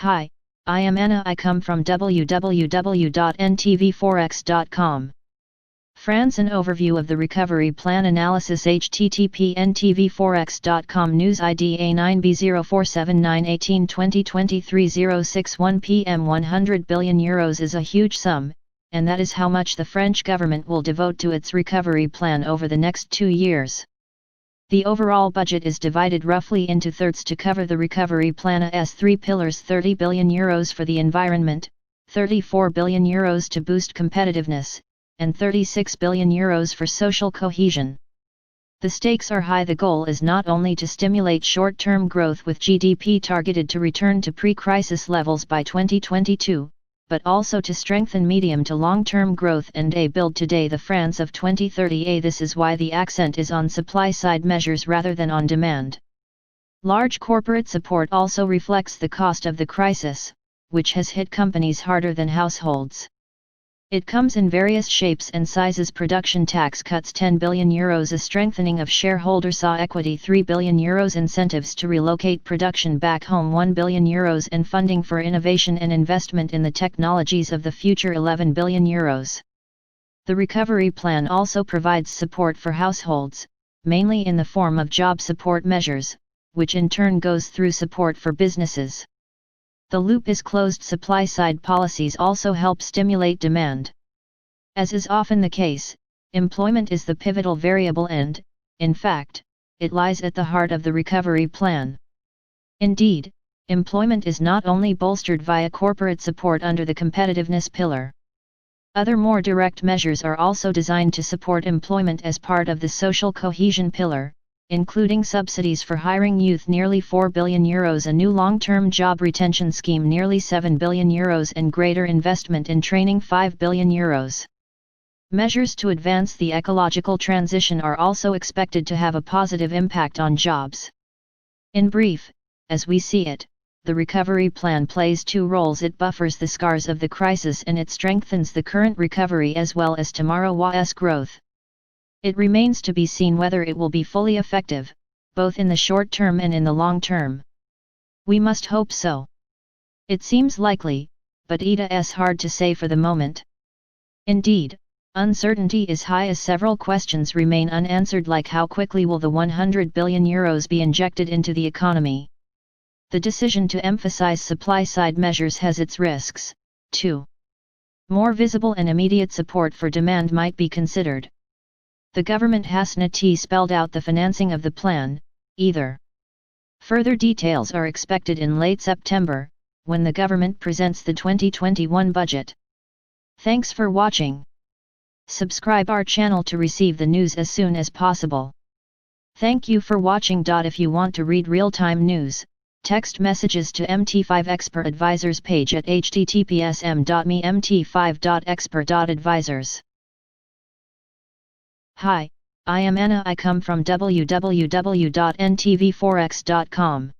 Hi, I am Anna. I come from www.ntvforex.com. France. An overview of the recovery plan analysis. http ntvforex.com. News ID A9B047918 2023 061 PM. 100 billion euros is a huge sum, and that is how much the French government will devote to its recovery plan over the next 2 years. The overall budget is divided roughly into thirds to cover the recovery plan's 3 pillars: 30 billion euros for the environment, 34 billion euros to boost competitiveness, and 36 billion euros for social cohesion. The stakes are high. The goal is not only to stimulate short-term growth with GDP targeted to return to pre-crisis levels by 2022, but also to strengthen medium to long-term growth and build today the France of 2030. This is why the accent is on supply-side measures rather than on demand. Large corporate support also reflects the cost of the crisis, which has hit companies harder than households. It comes in various shapes and sizes: production tax cuts 10 billion euros, a strengthening of shareholders' equity 3 billion euros, incentives to relocate production back home 1 billion euros, and funding for innovation and investment in the technologies of the future 11 billion euros. The recovery plan also provides support for households, mainly in the form of job support measures, which in turn goes through support for businesses. The loop is closed. Supply-side policies also help stimulate demand. As is often the case, employment is the pivotal variable and, in fact, it lies at the heart of the recovery plan. Indeed, employment is not only bolstered via corporate support under the competitiveness pillar. Other more direct measures are also designed to support employment as part of the social cohesion pillar, including subsidies for hiring youth nearly 4 billion euros, a new long-term job retention scheme nearly 7 billion euros, and greater investment in training 5 billion euros. Measures to advance the ecological transition are also expected to have a positive impact on jobs. In brief, as we see it, the recovery plan plays 2 roles. It buffers the scars of the crisis and it strengthens the current recovery as well as tomorrow's growth. It remains to be seen whether it will be fully effective, both in the short term and in the long term. We must hope so. It seems likely, but it's hard to say for the moment. Indeed, uncertainty is high as several questions remain unanswered, like how quickly will the 100 billion euros be injected into the economy. The decision to emphasize supply-side measures has its risks, too. More visible and immediate support for demand might be considered. The government has not spelled out the financing of the plan, either. Further details are expected in late September, when the government presents the 2021 budget. Thanks for watching. Subscribe our channel to receive the news as soon as possible. Thank you for watching. If you want to read real-time news, text messages to MT5 Expert Advisors page at https://mt5.expert.advisors. Hi, I am Anna. I come from www.ntvforex.com.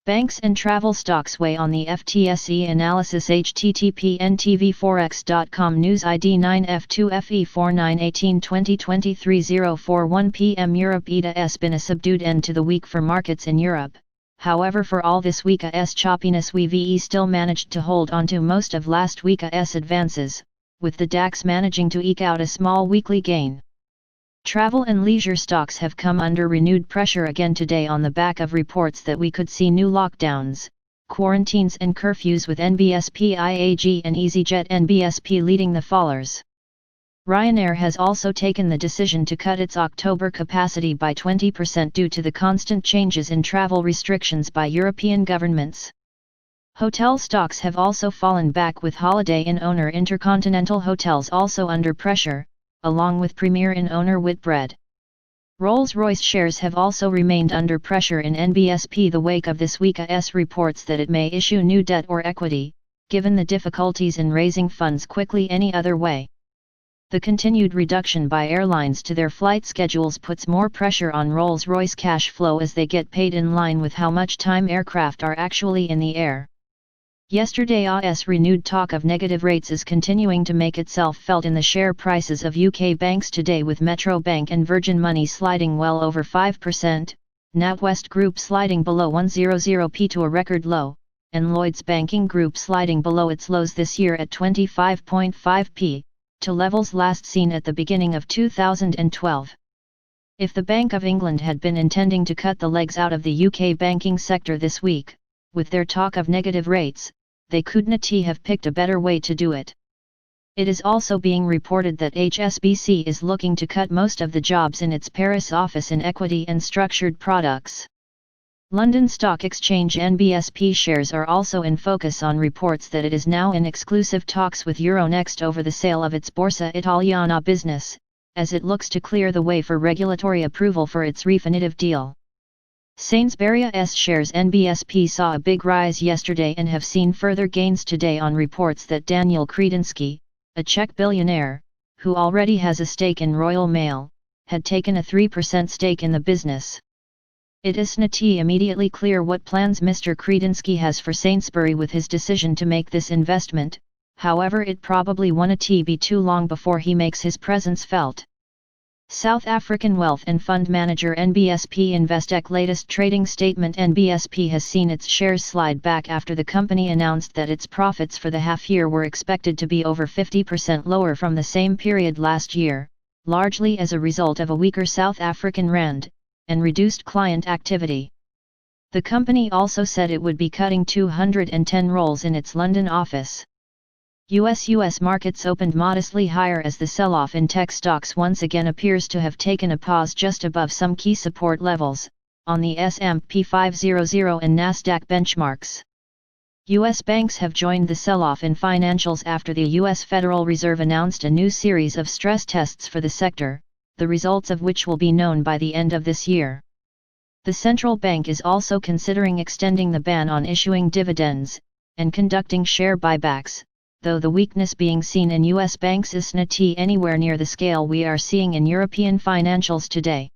Banks and travel stocks weigh on the FTSE analysis. http ntvforex.com. News ID 9F2FE4918 2023 041 PM. Europe. It's been a subdued end to the week for markets in Europe. However, for all this week's choppiness, we've still managed to hold onto most of last week's advances, with the DAX managing to eke out a small weekly gain. Travel and leisure stocks have come under renewed pressure again today on the back of reports that we could see new lockdowns, quarantines and curfews, with NBSP IAG and EasyJet NBSP leading the fallers. Ryanair has also taken the decision to cut its October capacity by 20% due to the constant changes in travel restrictions by European governments. Hotel stocks have also fallen back, with Holiday Inn owner Intercontinental Hotels also under pressure, along with Premier Inn owner Whitbread. Rolls-Royce shares have also remained under pressure in NBSP the wake of this week's reports that it may issue new debt or equity, given the difficulties in raising funds quickly any other way. The continued reduction by airlines to their flight schedules puts more pressure on Rolls-Royce cash flow as they get paid in line with how much time aircraft are actually in the air. Yesterday's renewed talk of negative rates is continuing to make itself felt in the share prices of UK banks today, with Metro Bank and Virgin Money sliding well over 5%, NatWest Group sliding below 100p to a record low, and Lloyds Banking Group sliding below its lows this year at 25.5p, to levels last seen at the beginning of 2012. If the Bank of England had been intending to cut the legs out of the UK banking sector this week, with their talk of negative rates, they couldn't have picked a better way to do it. It is also being reported that HSBC is looking to cut most of the jobs in its Paris office in equity and structured products. London Stock Exchange NBSP shares are also in focus on reports that it is now in exclusive talks with Euronext over the sale of its Borsa Italiana business, as it looks to clear the way for regulatory approval for its Refinitiv deal. Sainsbury's shares NBSP saw a big rise yesterday and have seen further gains today on reports that Daniel Kretinsky, a Czech billionaire, who already has a stake in Royal Mail, had taken a 3% stake in the business. It isn't immediately clear what plans Mr. Kretinsky has for Sainsbury with his decision to make this investment, however it probably won't be too long before he makes his presence felt. South African wealth and fund manager NBSP Investec latest trading statement. NBSP has seen its shares slide back after the company announced that its profits for the half-year were expected to be over 50% lower from the same period last year, largely as a result of a weaker South African rand, and reduced client activity. The company also said it would be cutting 210 roles in its London office. US markets opened modestly higher as the sell-off in tech stocks once again appears to have taken a pause just above some key support levels, on the S&P 500 and Nasdaq benchmarks. US banks have joined the sell-off in financials after the US Federal Reserve announced a new series of stress tests for the sector, the results of which will be known by the end of this year. The central bank is also considering extending the ban on issuing dividends, and conducting share buybacks, though the weakness being seen in US banks isn't anywhere near the scale we are seeing in European financials today.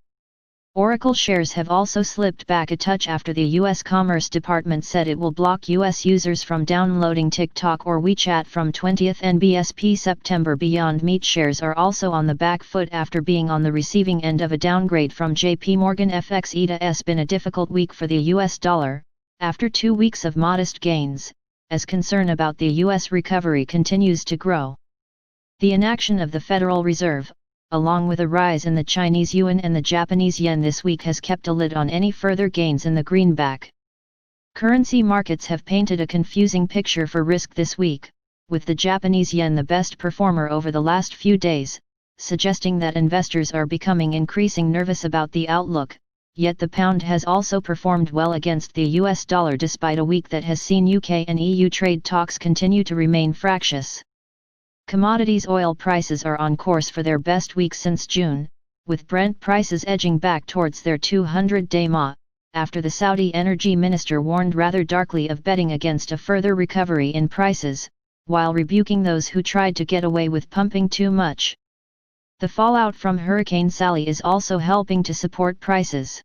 Oracle shares have also slipped back a touch after the US Commerce Department said it will block US users from downloading TikTok or WeChat from 20th. NBSP September Beyond Meat shares are also on the back foot after being on the receiving end of a downgrade from JP Morgan. FX has been a difficult week for the US dollar, after 2 weeks of modest gains, as concern about the US recovery continues to grow. The inaction of the Federal Reserve, along with a rise in the Chinese yuan and the Japanese yen this week, has kept a lid on any further gains in the greenback. Currency markets have painted a confusing picture for risk this week, with the Japanese yen the best performer over the last few days, suggesting that investors are becoming increasingly nervous about the outlook, yet the pound has also performed well against the US dollar despite a week that has seen UK and EU trade talks continue to remain fractious. Commodities oil prices are on course for their best week since June, with Brent prices edging back towards their 200-day MA, after the Saudi energy minister warned rather darkly of betting against a further recovery in prices, while rebuking those who tried to get away with pumping too much. The fallout from Hurricane Sally is also helping to support prices.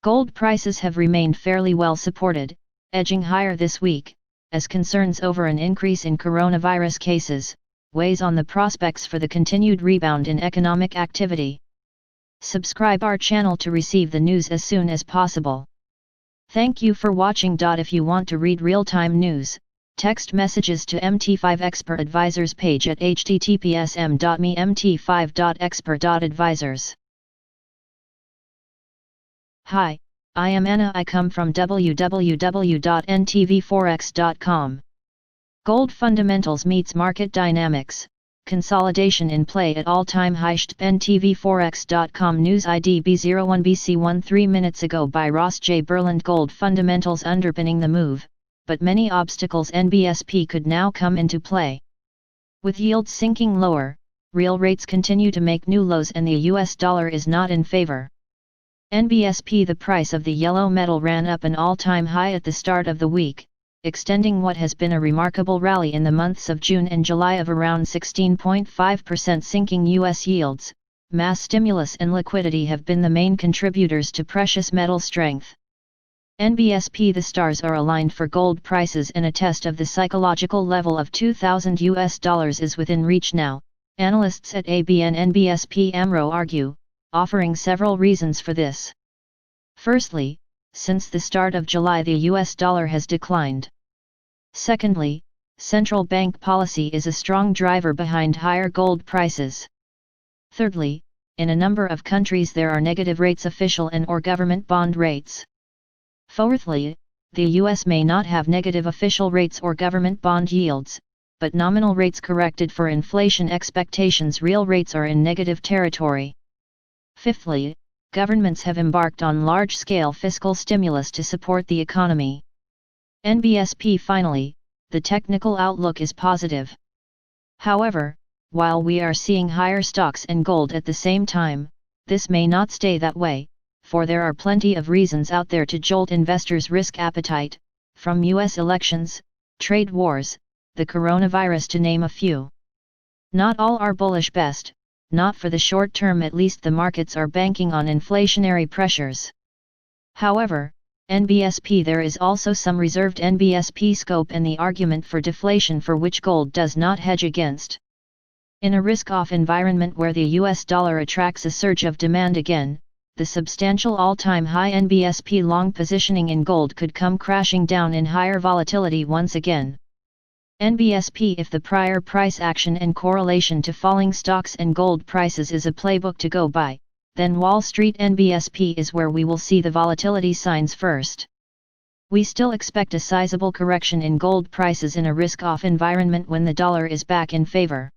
Gold prices have remained fairly well supported, edging higher this week, as concerns over an increase in coronavirus cases weighs on the prospects for the continued rebound in economic activity. Subscribe our channel to receive the news as soon as possible. Thank you for watching. If you want to read real-time news, text messages to MT5 Expert Advisors page at https://m.me/mt5.expert.advisors. Hi, I am Anna. I come from www.ntvforex.com. Gold fundamentals meets market dynamics, consolidation in play at all-time high. ntvforex.com news ID B01BC1 3 minutes ago by Ross J. Berland. Gold fundamentals underpinning the move, but many obstacles. NBSP could now come into play. With yields sinking lower, real rates continue to make new lows and the US dollar is not in favor. NBSP. The price of the yellow metal ran up an all-time high at the start of the week, extending what has been a remarkable rally in the months of June and July of around 16.5%. Sinking U.S. yields, mass stimulus and liquidity have been the main contributors to precious metal strength. NBSP. The stars are aligned for gold prices and a test of the psychological level of $2,000 is within reach now, analysts at ABN NBSP AMRO argue, offering several reasons for this. Firstly, since the start of July the US dollar has declined. Secondly, central bank policy is a strong driver behind higher gold prices. Thirdly, in a number of countries there are negative rates, official and/or government bond rates. Fourthly, the US may not have negative official rates or government bond yields, but nominal rates corrected for inflation expectations, real rates are in negative territory. Fifthly, governments have embarked on large-scale fiscal stimulus to support the economy. NBSP. Finally, the technical outlook is positive. However, while we are seeing higher stocks and gold at the same time, this may not stay that way, for there are plenty of reasons out there to jolt investors' risk appetite, from US elections, trade wars, the coronavirus to name a few. Not all are bullish, best, not for the short term at least. The markets are banking on inflationary pressures. However, NBSP, there is also some reserved NBSP scope and the argument for deflation for which gold does not hedge against. In a risk-off environment where the US dollar attracts a surge of demand again, the substantial all-time high NBSP long positioning in gold could come crashing down in higher volatility once again. NBSP. If the prior price action and correlation to falling stocks and gold prices is a playbook to go by, then Wall Street NBSP is where we will see the volatility signs first. We still expect a sizable correction in gold prices in a risk-off environment when the dollar is back in favor.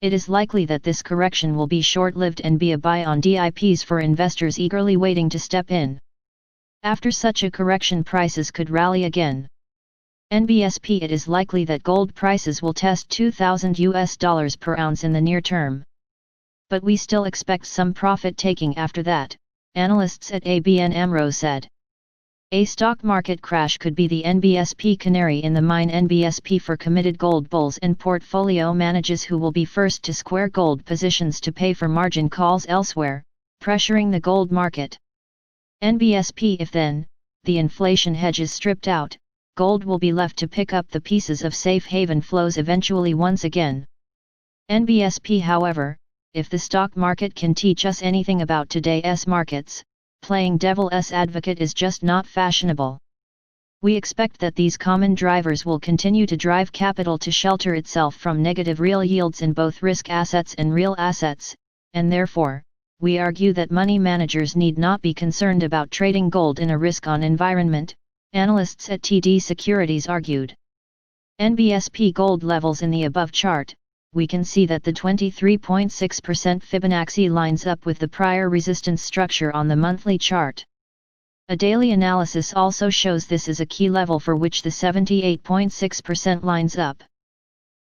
It is likely that this correction will be short-lived and be a buy on dips for investors eagerly waiting to step in. After such a correction, prices could rally again. NBSP. It is likely that gold prices will test $2,000 per ounce in the near term. But we still expect some profit taking after that, analysts at ABN AMRO said. A stock market crash could be the NBSP canary in the mine. NBSP for committed gold bulls and portfolio managers who will be first to square gold positions to pay for margin calls elsewhere, pressuring the gold market. NBSP. If then, the inflation hedge is stripped out, gold will be left to pick up the pieces of safe haven flows eventually once again. NBSP. However, if the stock market can teach us anything about today's markets, playing devil's advocate is just not fashionable. We expect that these common drivers will continue to drive capital to shelter itself from negative real yields in both risk assets and real assets, and therefore, we argue that money managers need not be concerned about trading gold in a risk-on environment, analysts at TD Securities argued. NBSP gold levels in the above chart, we can see that the 23.6% Fibonacci lines up with the prior resistance structure on the monthly chart. A daily analysis also shows this is a key level for which the 78.6% lines up.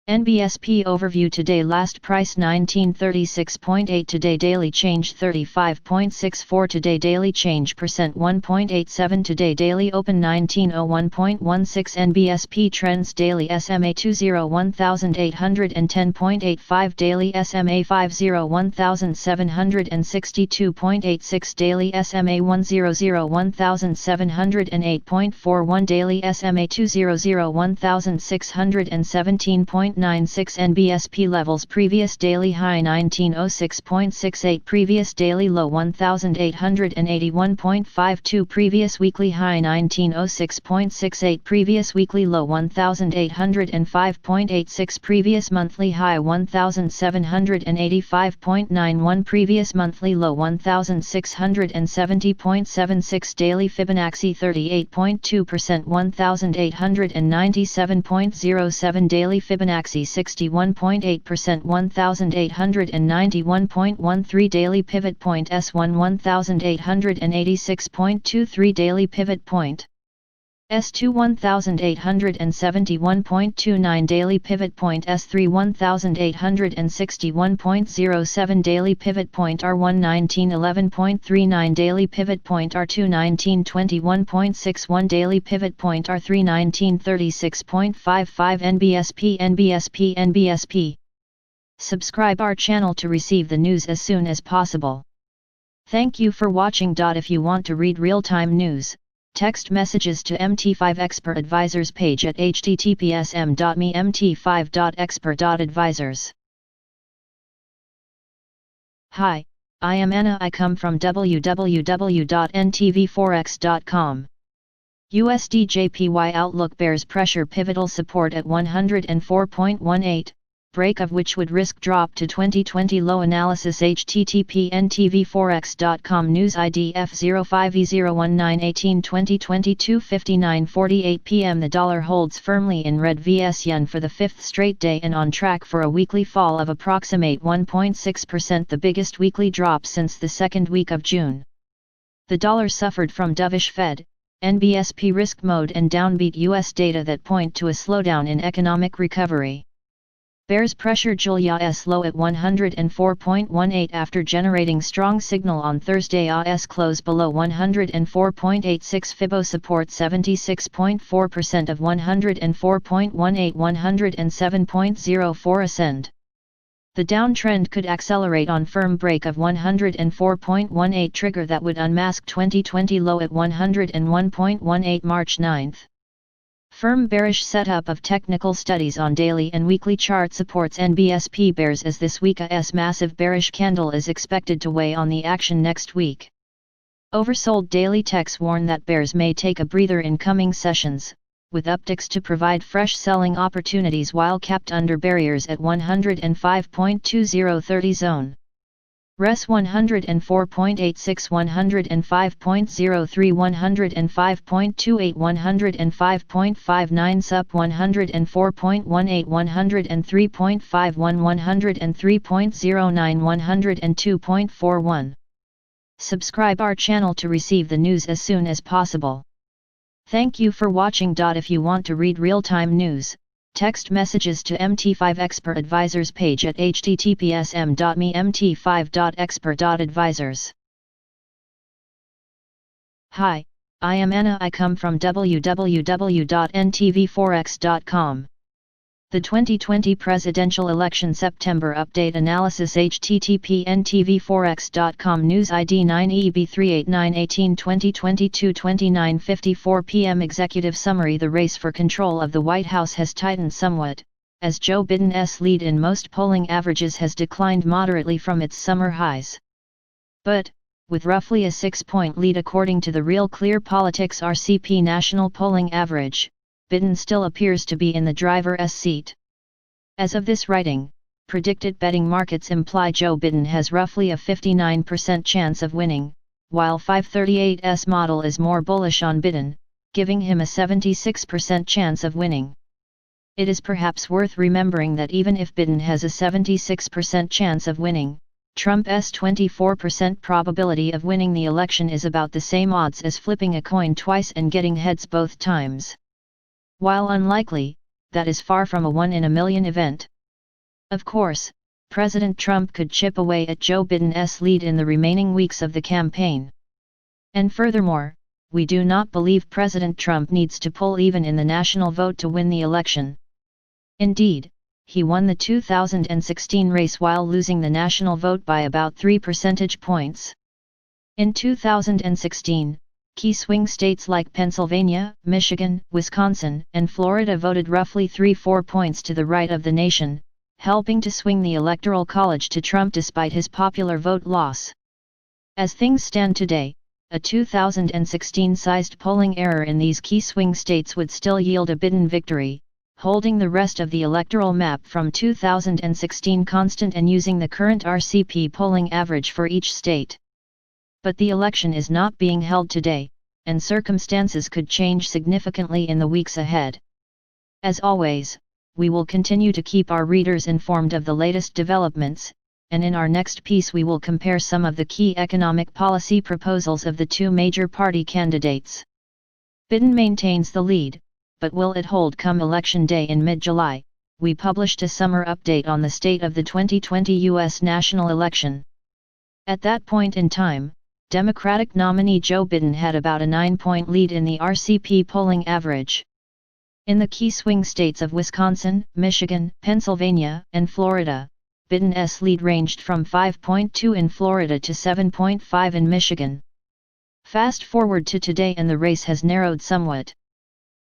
NBSP overview today: last price 1936.8, today daily change 35.64, today daily change percent 1.87, today daily open 1901.16. NBSP trends: daily SMA 201810.85, daily SMA 501762.86, daily SMA 10011708.41, daily SMA 20011617.96. NBSP levels: previous daily high 1906.68, previous daily low 1881.52, previous weekly high 1906.68, previous weekly low 1805.86, previous monthly high 1785.91, previous monthly low 1670.76, daily Fibonacci 38.2%, 1897.07, daily Fibonacci 61.8%, 1891.13, daily pivot point S1 1886.23, daily pivot point S2 1871.29, daily pivot point S3 1861.07, daily pivot point R1 1911.39, daily pivot point R2 1921.61, daily pivot point R3 1936.55. NBSP. Subscribe our channel to receive the news as soon as possible. Thank you for watching. If you want to read real-time news, text messages to MT5 Expert Advisors page at https://mt5.expert.advisors. Hi, I am Anna. I come from www.ntvforex.com. USD JPY Outlook bears pressure pivotal support at 104.18, break of which would risk drop to 2020 low analysis http ntvforex.com news ID F05E01918 2022 p.m. The dollar holds firmly in red vs yen for the fifth straight day and on track for a weekly fall of approximate 1.6%, the biggest weekly drop since the second week of June. The dollar suffered from dovish Fed, NBSP risk mode and downbeat US data that point to a slowdown in economic recovery. Bears pressure Julia's low at 104.18 after generating strong signal on Thursday. AS close below 104.86 Fibo support 76.4% of 104.18 107.04 ascend. The downtrend could accelerate on firm break of 104.18 trigger that would unmask 2020 low at 101.18 March 9. Firm bearish setup of technical studies on daily and weekly chart supports NBSP bears as this week's massive bearish candle is expected to weigh on the action next week. Oversold daily techs warn that bears may take a breather in coming sessions, with upticks to provide fresh selling opportunities while capped under barriers at 105.2030 zone. Res 104.86 105.03 105.28 105.59 Sup 104.18 103.51 103.09 102.41. Subscribe our channel to receive the news as soon as possible. Thank you for watching. If you want to read real-time news, text messages to MT5 Expert Advisors page at https://m.me/mt5.expert.advisors. Hi, I am Anna. I come from www.ntvforex.com. The 2020 Presidential Election September Update Analysis http ntvforex.com news ID 9EB38918 2022 29:54 p.m. Executive Summary. The race for control of the White House has tightened somewhat, as Joe Biden's lead in most polling averages has declined moderately from its summer highs. But, with roughly a 6-point lead according to the Real Clear Politics RCP national polling average, Biden still appears to be in the driver's seat. As of this writing, predicted betting markets imply Joe Biden has roughly a 59% chance of winning, while 538's model is more bullish on Biden, giving him a 76% chance of winning. It is perhaps worth remembering that even if Biden has a 76% chance of winning, Trump's 24% probability of winning the election is about the same odds as flipping a coin twice and getting heads both times. While unlikely, that is far from a one-in-a-million event. Of course, President Trump could chip away at Joe Biden's lead in the remaining weeks of the campaign. And furthermore, we do not believe President Trump needs to pull even in the national vote to win the election. Indeed, he won the 2016 race while losing the national vote by about 3 percentage points. In 2016, key swing states like Pennsylvania, Michigan, Wisconsin, and Florida voted roughly 3-4 points to the right of the nation, helping to swing the Electoral College to Trump despite his popular vote loss. As things stand today, a 2016-sized polling error in these key swing states would still yield a Biden victory, holding the rest of the electoral map from 2016 constant and using the current RCP polling average for each state. But the election is not being held today, and circumstances could change significantly in the weeks ahead. As always, we will continue to keep our readers informed of the latest developments, and in our next piece we will compare some of the key economic policy proposals of the two major party candidates. Biden maintains the lead, but will it hold come Election Day in mid-July? We published a summer update on the state of the 2020 U.S. national election. At that point in time, Democratic nominee Joe Biden had about a 9-point lead in the RCP polling average. In the key swing states of Wisconsin, Michigan, Pennsylvania, and Florida, Biden's lead ranged from 5.2 in Florida to 7.5 in Michigan. Fast forward to today and the race has narrowed somewhat.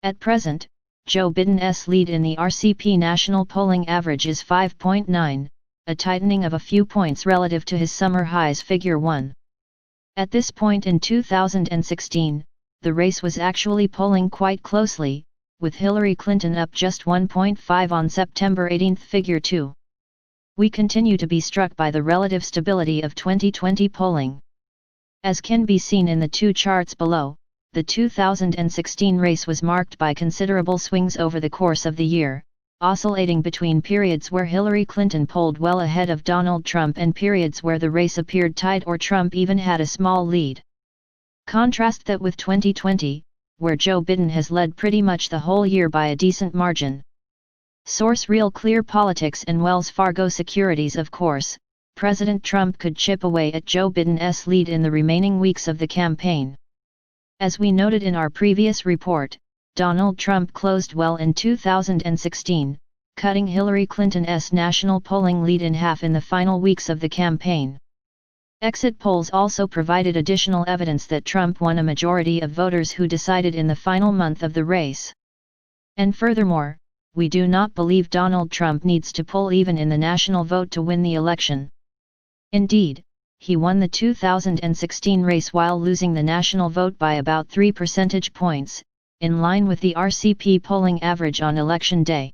At present, Joe Biden's lead in the RCP national polling average is 5.9, a tightening of a few points relative to his summer highs figure 1. At this point in 2016, the race was actually polling quite closely, with Hillary Clinton up just 1.5 on September 18. Figure 2. We continue to be struck by the relative stability of 2020 polling. As can be seen in the two charts below, the 2016 race was marked by considerable swings over the course of the year, oscillating between periods where Hillary Clinton polled well ahead of Donald Trump and periods where the race appeared tight or Trump even had a small lead. Contrast that with 2020, where Joe Biden has led pretty much the whole year by a decent margin. Source: Real Clear Politics and Wells Fargo Securities. Of course, President Trump could chip away at Joe Biden's lead in the remaining weeks of the campaign. As we noted in our previous report, Donald Trump closed well in 2016, cutting Hillary Clinton's national polling lead in half in the final weeks of the campaign. Exit polls also provided additional evidence that Trump won a majority of voters who decided in the final month of the race. And furthermore, we do not believe Donald Trump needs to poll even in the national vote to win the election. Indeed, he won the 2016 race while losing the national vote by about 3 percentage points, in line with the RCP polling average on Election Day.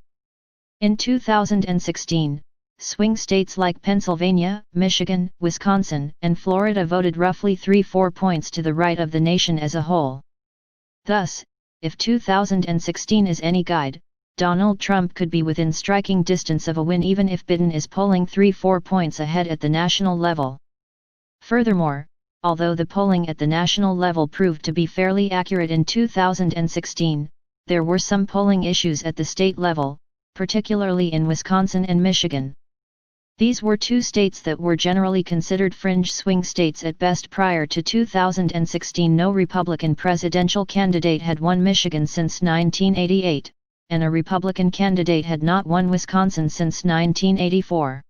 In 2016, swing states like Pennsylvania, Michigan, Wisconsin, and Florida voted roughly 3-4 points to the right of the nation as a whole. Thus, if 2016 is any guide, Donald Trump could be within striking distance of a win even if Biden is polling 3-4 points ahead at the national level. Furthermore, although the polling at the national level proved to be fairly accurate in 2016, there were some polling issues at the state level, particularly in Wisconsin and Michigan. These were two states that were generally considered fringe swing states at best. Prior to 2016, no Republican presidential candidate had won Michigan since 1988, and a Republican candidate had not won Wisconsin since 1984.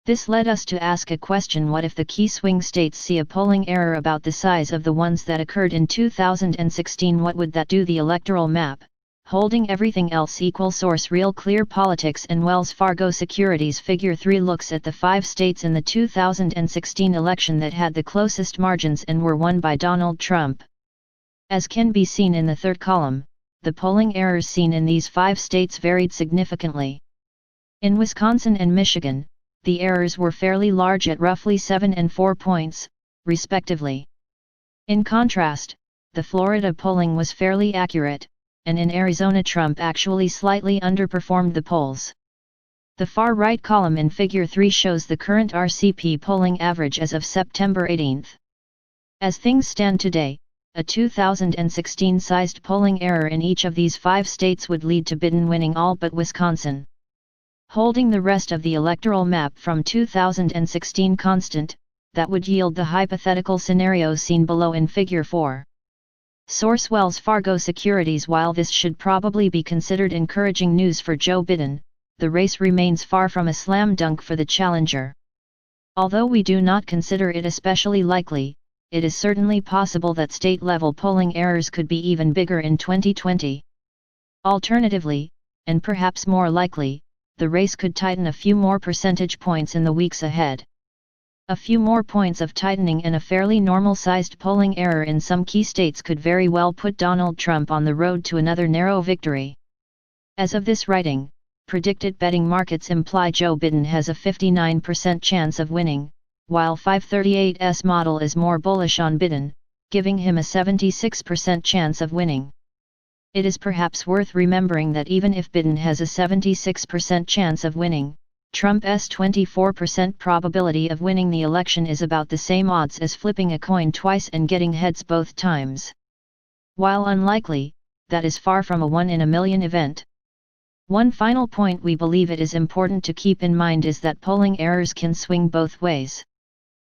This led us to ask a question: what if the key swing states see a polling error about the size of the ones that occurred in 2016? What would that do the electoral map? Holding everything else equal. Source: Real Clear Politics and Wells Fargo Securities. Figure 3 looks at the 5 states in the 2016 election that had the closest margins and were won by Donald Trump. As can be seen in the third column, the polling errors seen in these 5 states varied significantly. In Wisconsin and Michigan, the errors were fairly large at roughly 7 and 4 points, respectively. In contrast, the Florida polling was fairly accurate, and in Arizona Trump actually slightly underperformed the polls. The far right column in Figure 3 shows the current RCP polling average as of September 18. As things stand today, a 2016-sized polling error in each of these 5 states would lead to Biden winning all but Wisconsin. Holding the rest of the electoral map from 2016 constant, that would yield the hypothetical scenario seen below in Figure 4. Source: Wells Fargo Securities. While this should probably be considered encouraging news for Joe Biden, the race remains far from a slam dunk for the challenger. Although we do not consider it especially likely, it is certainly possible that state-level polling errors could be even bigger in 2020. Alternatively, and perhaps more likely, the race could tighten a few more percentage points in the weeks ahead. A few more points of tightening and a fairly normal-sized polling error in some key states could very well put Donald Trump on the road to another narrow victory. As of this writing, predicted betting markets imply Joe Biden has a 59% chance of winning, while 538's model is more bullish on Biden, giving him a 76% chance of winning. It is perhaps worth remembering that even if Biden has a 76% chance of winning, Trump's 24% probability of winning the election is about the same odds as flipping a coin twice and getting heads both times. While unlikely, that is far from a 1 in a million event. One final point we believe it is important to keep in mind is that polling errors can swing both ways.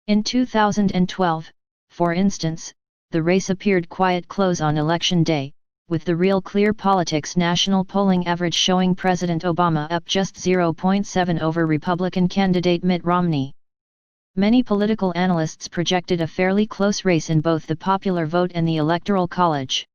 In 2012, for instance, the race appeared quiet close on Election Day, with the Real Clear Politics national polling average showing President Obama up just 0.7 over Republican candidate Mitt Romney. Many political analysts projected a fairly close race in both the popular vote and the Electoral College.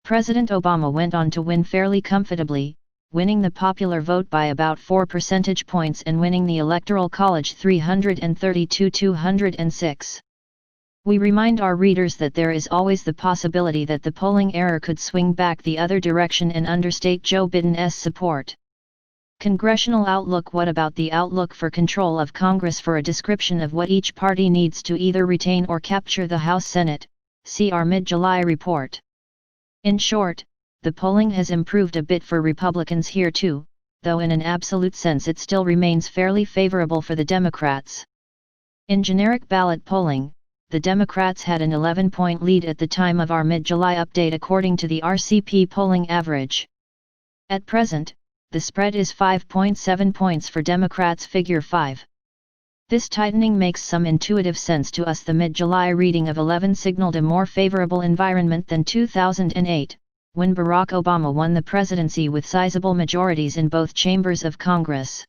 President Obama went on to win fairly comfortably, winning the popular vote by about 4 percentage points and winning the Electoral College 332-206. We remind our readers that there is always the possibility that the polling error could swing back the other direction and understate Joe Biden's support. Congressional Outlook. What about the outlook for control of Congress? For a description of what each party needs to either retain or capture the House Senate, see our mid-July report. In short, the polling has improved a bit for Republicans here too, though in an absolute sense it still remains fairly favorable for the Democrats. In generic ballot polling, the Democrats had an 11-point lead at the time of our mid-July update according to the RCP polling average. At present, the spread is 5.7 points for Democrats. Figure 5. This tightening makes some intuitive sense to us. The mid-July reading of 11 signaled a more favorable environment than 2008, when Barack Obama won the presidency with sizable majorities in both chambers of Congress.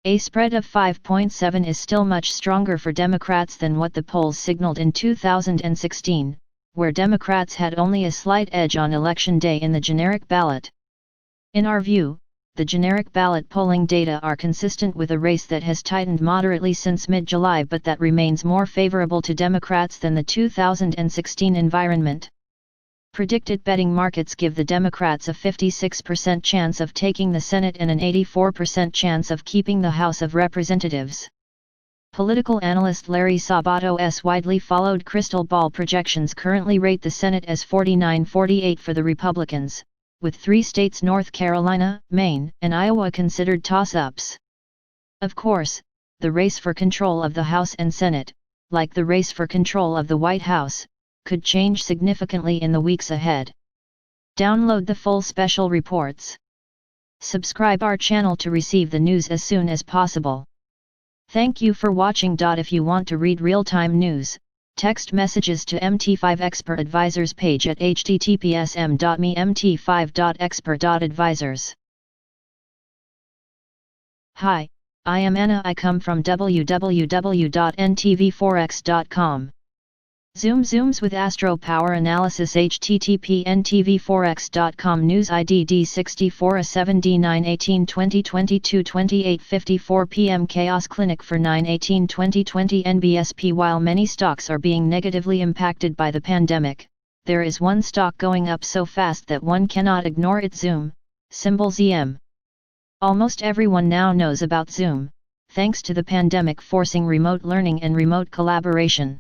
A spread of 5.7 is still much stronger for Democrats than what the polls signaled in 2016, where Democrats had only a slight edge on Election Day in the generic ballot. In our view, the generic ballot polling data are consistent with a race that has tightened moderately since mid-July but that remains more favorable to Democrats than the 2016 environment. Predicted betting markets give the Democrats a 56% chance of taking the Senate and an 84% chance of keeping the House of Representatives. Political analyst Larry Sabato's widely followed crystal ball projections currently rate the Senate as 49-48 for the Republicans, with 3 states, North Carolina, Maine, and Iowa, considered toss-ups. Of course, the race for control of the House and Senate, like the race for control of the White House, could change significantly in the weeks ahead. Download the full special reports. Subscribe our channel to receive the news as soon as possible. Thank you for watching. If you want to read real-time news, text messages to MT5 Expert Advisors page at https://m.me/mt5.expert.advisors. Hi, I am Anna. I come from www.ntvforex.com. Zooms with Astro Power Analysis. http ntvforex.com. News ID D64A7D9/18/2022 28:54 p.m. Chaos Clinic for 9/18/2020 NBSP. While many stocks are being negatively impacted by the pandemic, there is one stock going up so fast that one cannot ignore it. Zoom, symbol ZM. Almost everyone now knows about Zoom, thanks to the pandemic forcing remote learning and remote collaboration.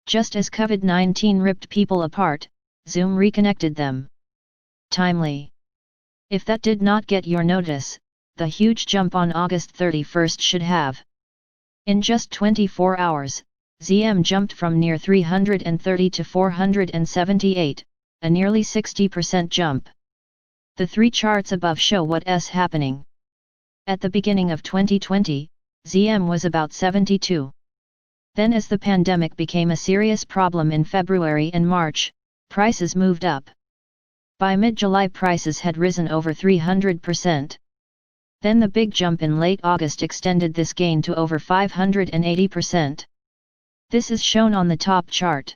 Just as COVID-19 ripped people apart, Zoom reconnected them. Timely. If that did not get your notice, the huge jump on August 31st should have. In just 24 hours, ZM jumped from near 330 to 478, a nearly 60% jump. The 3 charts above show what's happening. At the beginning of 2020, ZM was about 72. Then as the pandemic became a serious problem in February and March, prices moved up. By mid-July prices had risen over 300%. Then the big jump in late August extended this gain to over 580%. This is shown on the top chart.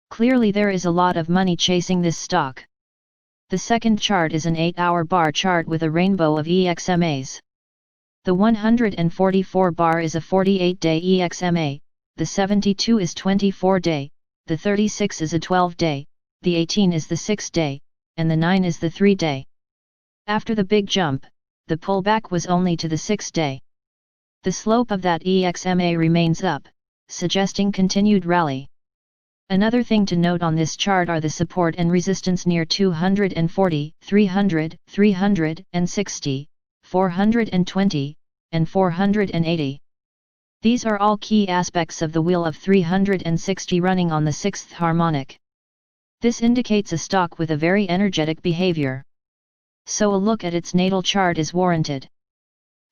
Clearly there is a lot of money chasing this stock. The second chart is an 8-hour bar chart with a rainbow of EXMAs. The 144 bar is a 48-day EXMA. The 72 is 24-day, the 36 is a 12-day, the 18 is the 6-day, and the 9 is the 3-day. After the big jump, the pullback was only to the 6-day. The slope of that EXMA remains up, suggesting continued rally. Another thing to note on this chart are the support and resistance near 240, 300, 360, 420, and 480. These are all key aspects of the wheel of 360 running on the 6th harmonic. This indicates a stock with a very energetic behavior. So a look at its natal chart is warranted.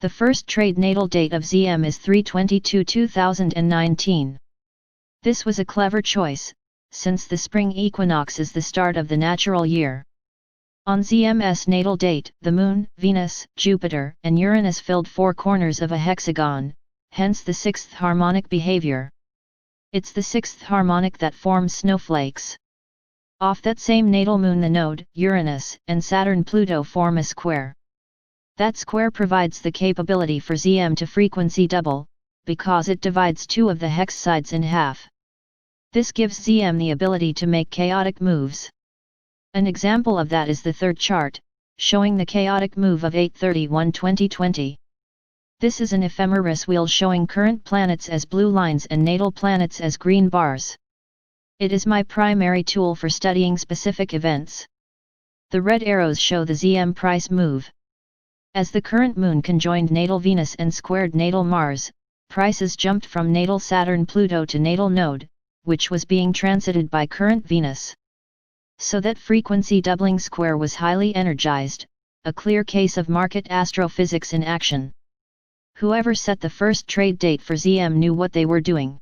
The first trade natal date of ZM is 3/22/2019. This was a clever choice, since the spring equinox is the start of the natural year. On ZM's natal date, the Moon, Venus, Jupiter, and Uranus filled 4 corners of a hexagon, hence the 6th harmonic behavior. It's the 6th harmonic that forms snowflakes. Off that same natal moon the node, Uranus, and Saturn-Pluto form a square. That square provides the capability for ZM to frequency double, because it divides 2 of the hex sides in half. This gives ZM the ability to make chaotic moves. An example of that is the third chart, showing the chaotic move of 8/31/2020. This is an ephemeris wheel showing current planets as blue lines and natal planets as green bars. It is my primary tool for studying specific events. The red arrows show the ZM price move. As the current moon conjoined natal Venus and squared natal Mars, prices jumped from natal Saturn-Pluto to natal node, which was being transited by current Venus. So that frequency doubling square was highly energized, a clear case of market astrophysics in action. Whoever set the first trade date for ZM knew what they were doing.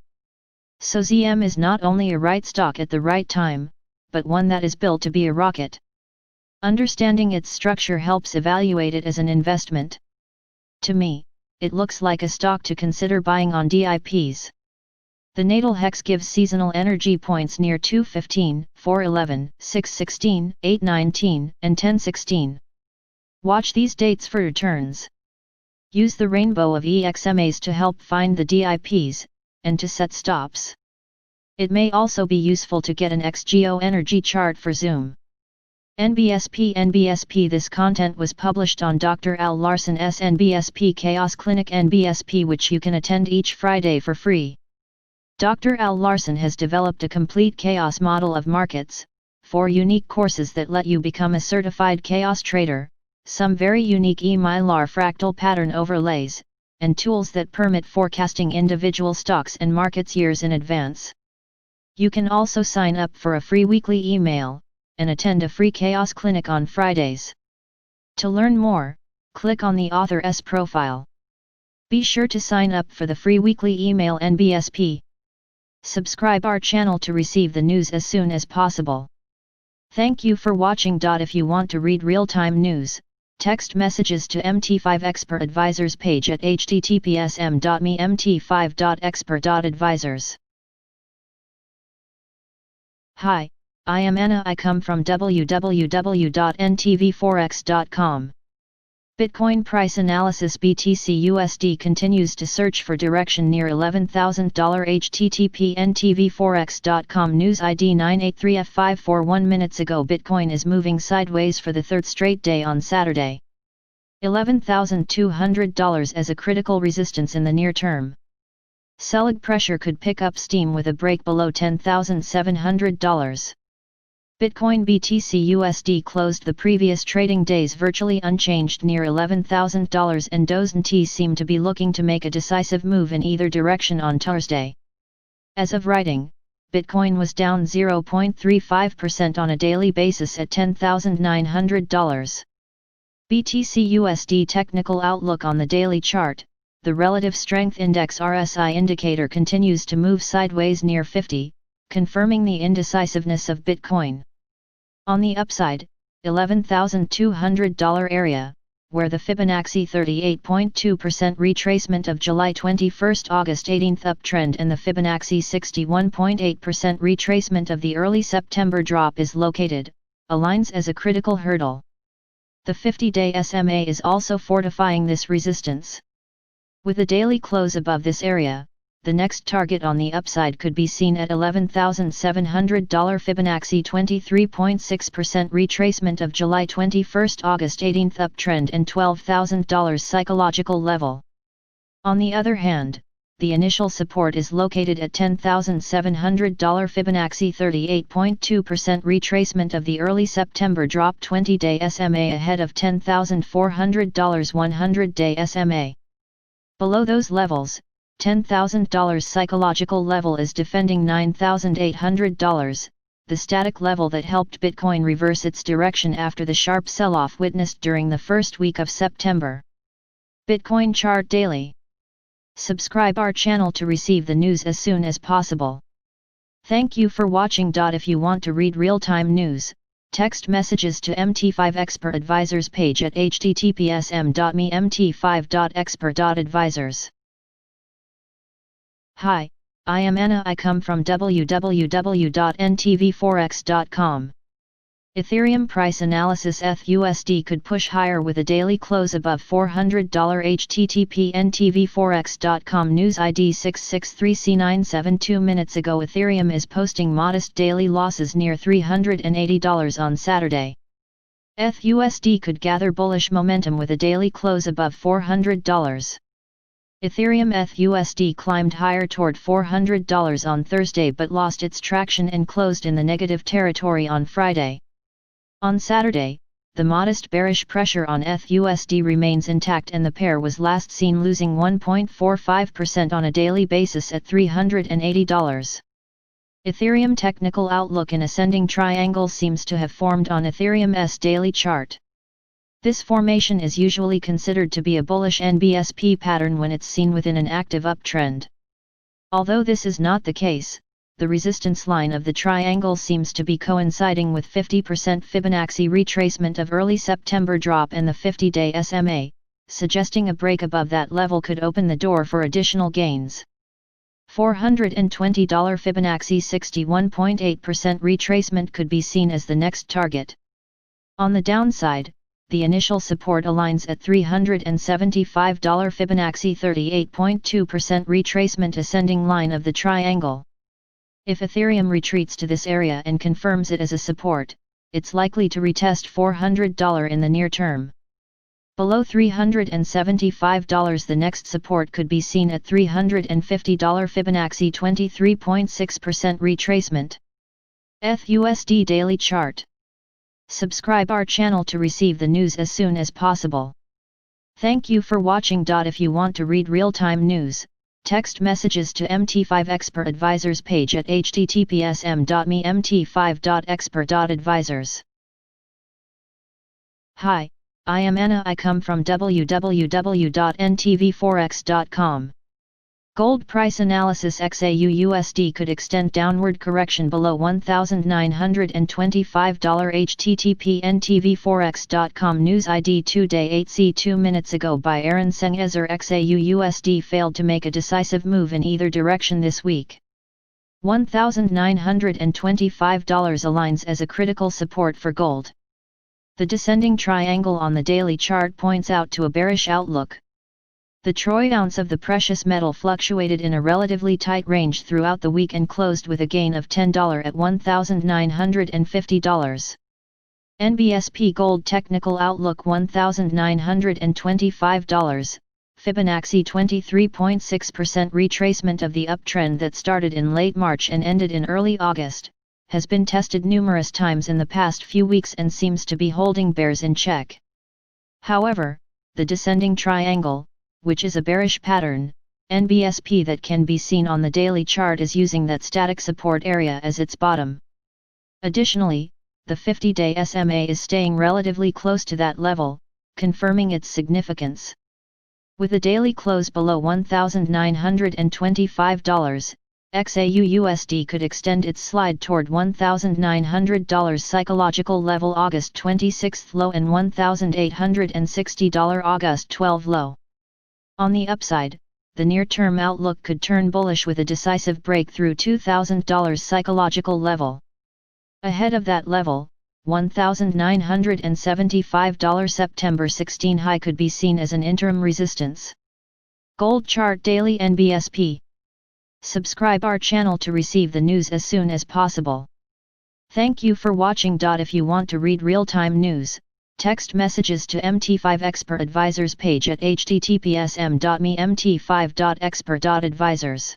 So ZM is not only a right stock at the right time, but one that is built to be a rocket. Understanding its structure helps evaluate it as an investment. To me, it looks like a stock to consider buying on DIPs. The natal hex gives seasonal energy points near 215, 411, 616, 819, and 1016. Watch these dates for returns. Use the rainbow of EXMAs to help find the DIPs, and to set stops. It may also be useful to get an XGO energy chart for Zoom. NBSP. This content was published on Dr. Al Larson's NBSP Chaos Clinic NBSP, which you can attend each Friday for free. Dr. Al Larson has developed a complete chaos model of markets, 4 unique courses that let you become a certified chaos trader, some very unique e-mylar fractal pattern overlays, and tools that permit forecasting individual stocks and markets years in advance. You can also sign up for a free weekly email, and attend a free chaos clinic on Fridays. To learn more, click on the author's profile. Be sure to sign up for the free weekly email NBSP. Subscribe our channel to receive the news as soon as possible. Thank you for watching. If you want to read real-time news, text messages to MT5 Expert Advisors page at https://mt5.expert.advisors. Hi, I am Anna. I come from www.ntvforex.com. Bitcoin Price Analysis BTC USD continues to search for direction near $11,000. http ntvforex.com News ID 983F541 minutes ago. Bitcoin is moving sideways for the third straight day on Saturday. $11,200 as a critical resistance in the near term. Selling pressure could pick up steam with a break below $10,700. Bitcoin BTC USD closed the previous trading days virtually unchanged near $11,000, and DOGE seem to be looking to make a decisive move in either direction on Thursday. As of writing, Bitcoin was down 0.35% on a daily basis at $10,900. BTC USD technical outlook. On the daily chart, the relative strength index RSI indicator continues to move sideways near 50, confirming the indecisiveness of Bitcoin. On the upside, $11,200 area, where the Fibonacci 38.2% retracement of July 21 August 18 uptrend and the Fibonacci 61.8% retracement of the early September drop is located, aligns as a critical hurdle. The 50-day SMA is also fortifying this resistance. With the daily close above this area, the next target on the upside could be seen at $11,700. Fibonacci 23.6% retracement of July 21 August 18 uptrend and $12,000 psychological level. On the other hand, the initial support is located at $10,700. Fibonacci 38.2% retracement of the early September drop. 20-day SMA ahead of $10,400. 100-day SMA. Below those levels, $10,000 psychological level is defending $9,800, the static level that helped Bitcoin reverse its direction after the sharp sell-off witnessed during the first week of September. Bitcoin Chart Daily. Subscribe our channel to receive the news as soon as possible. Thank you for watching. If you want to read real-time news, text messages to MT5 Expert Advisors page at https://mt5.expert.advisors. Hi, I am Anna. I come from www.ntvforex.com. Ethereum Price Analysis ETH/USD could push higher with a daily close above $400 http ntvforex.com news ID 663C972 2 minutes ago Ethereum is posting modest daily losses near $380 on Saturday. ETH/USD could gather bullish momentum with a daily close above $400. Ethereum ETH/USD climbed higher toward $400 on Thursday but lost its traction and closed in the negative territory on Friday. On Saturday, the modest bearish pressure on ETH/USD remains intact and the pair was last seen losing 1.45% on a daily basis at $380. Ethereum technical outlook in ascending triangle seems to have formed on Ethereum's daily chart. This formation is usually considered to be a bullish NBSP pattern when it's seen within an active uptrend. Although this is not the case, the resistance line of the triangle seems to be coinciding with 50% Fibonacci retracement of early September drop and the 50-day SMA, suggesting a break above that level could open the door for additional gains. $420 Fibonacci 61.8% retracement could be seen as the next target. On the downside, the initial support aligns at $375 Fibonacci 38.2% retracement ascending line of the triangle. If Ethereum retreats to this area and confirms it as a support, it's likely to retest $400 in the near term. Below $375 the next support could be seen at $350 Fibonacci 23.6% retracement. ETH/USD daily chart. Subscribe our channel to receive the news as soon as possible. Thank you for watching. If you want to read real-time news, text messages to MT5 Expert Advisors page at https://mt5.expert.advisors. Hi, I am Anna. I come from www.ntvforex.com. Gold price analysis XAU/USD could extend downward correction below $1,925 http ntvforex.com news ID 2-day 8C 2 minutes ago by Aaron Sengezer XAU/USD failed to make a decisive move in either direction this week. $1,925 aligns as a critical support for gold. The descending triangle on the daily chart points out to a bearish outlook. The troy ounce of the precious metal fluctuated in a relatively tight range throughout the week and closed with a gain of $10 at $1,950. NBSP Gold Technical Outlook $1,925, Fibonacci 23.6% retracement of the uptrend that started in late March and ended in early August, has been tested numerous times in the past few weeks and seems to be holding bears in check. However, the descending triangle, which is a bearish pattern, NBSP that can be seen on the daily chart is using that static support area as its bottom. Additionally, the 50-day SMA is staying relatively close to that level, confirming its significance. With a daily close below $1,925, XAU/USD could extend its slide toward $1,900 psychological level August 26 low and $1,860 August 12 low. On the upside, the near-term outlook could turn bullish with a decisive break through $2,000 psychological level. Ahead of that level, $1,975 September 16 high could be seen as an interim resistance. Gold chart daily NBSP. Subscribe our channel to receive the news as soon as possible. Thank you for watching. If you want to read real-time news, text messages to MT5 Expert Advisors page at https://mt5.expert.advisors.